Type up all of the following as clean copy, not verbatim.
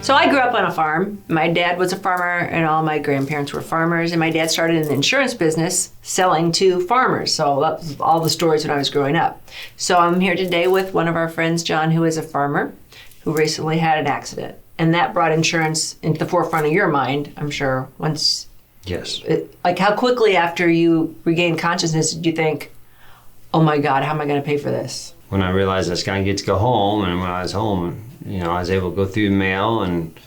So I grew up on a farm. My dad was a farmer and all my grandparents were farmers. And my dad started in the insurance business selling to farmers. So that was all the stories when I was growing up. So I'm here today with one of our friends, John, who is a farmer who recently had an accident. And that brought insurance into the forefront of your mind, I'm sure, once... Yes. Like how quickly after you regained consciousness did you think, oh my God, how am I going to pay for this? When I realized I was going to get to go home, and when I was home, I was able to go through the mail and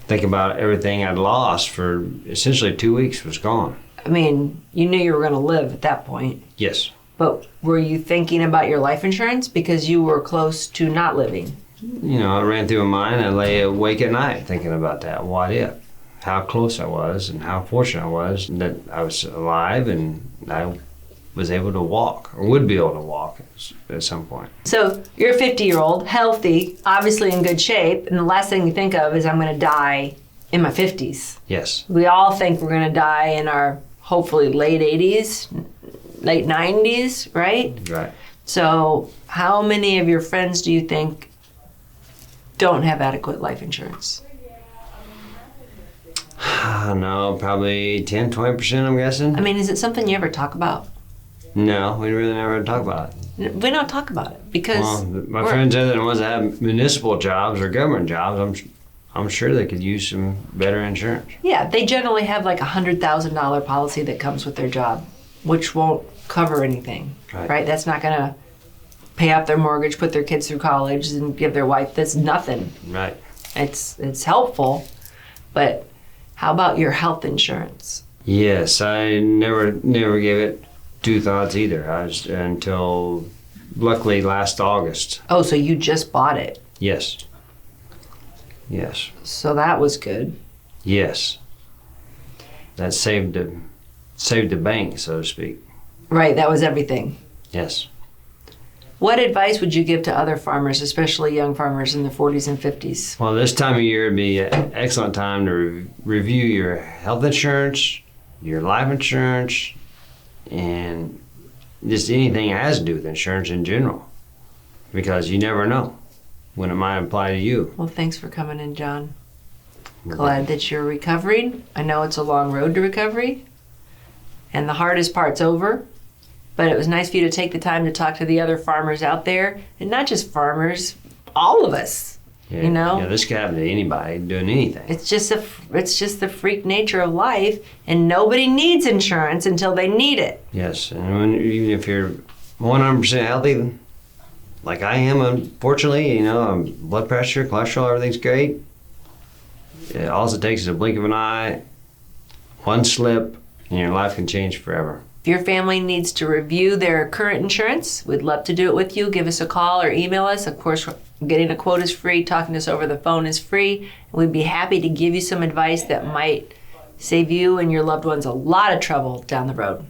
think about everything I'd lost for essentially 2 weeks was gone. I mean, you knew you were going to live at that point. Yes. But were you thinking about your life insurance because you were close to not living? I ran through my mind. I lay awake at night thinking about that. What if? How close I was and how fortunate I was that I was alive and I was able to walk, or would be able to walk at some point. So you're a 50-year-old, healthy, obviously in good shape, and the last thing you think of is I'm going to die in my 50s. Yes. We all think we're going to die in our hopefully late 80s, late 90s, right? Right. So how many of your friends do you think don't have adequate life insurance? I don't know, probably 10, 20%, I'm guessing. I mean, is it something you ever talk about? No, we really never talk about it. We don't talk about it because... Well, my friends other than the ones that have municipal jobs or government jobs, I'm sure they could use some better insurance. Yeah, they generally have like a $100,000 policy that comes with their job, which won't cover anything, right? That's not going to pay off their mortgage, put their kids through college, and give their wife, that's nothing. Right. It's helpful, but how about your health insurance? Yes, I never gave it two thoughts either. Until luckily last August. Oh, so you just bought it. Yes. Yes. So that was good. Yes. That saved the bank, so to speak. Right, that was everything. Yes. What advice would you give to other farmers, especially young farmers in their 40s and 50s? Well, this time of year would be an excellent time to review your health insurance, your life insurance, and just anything that has to do with insurance in general, because you never know when it might apply to you. Well, thanks for coming in, John. Glad that you're recovering. I know it's a long road to recovery, and the hardest part's over. But it was nice for you to take the time to talk to the other farmers out there, and not just farmers, all of us. Yeah, Yeah, this could happen to anybody doing anything. It's just the freak nature of life, and nobody needs insurance until they need it. Yes, and even if you're 100% healthy, like I am, unfortunately, blood pressure, cholesterol, everything's great. All it takes is a blink of an eye, one slip, and your life can change forever. If your family needs to review their current insurance, we'd love to do it with you. Give us a call or email us. Of course, getting a quote is free. Talking to us over the phone is free. And we'd be happy to give you some advice that might save you and your loved ones a lot of trouble down the road.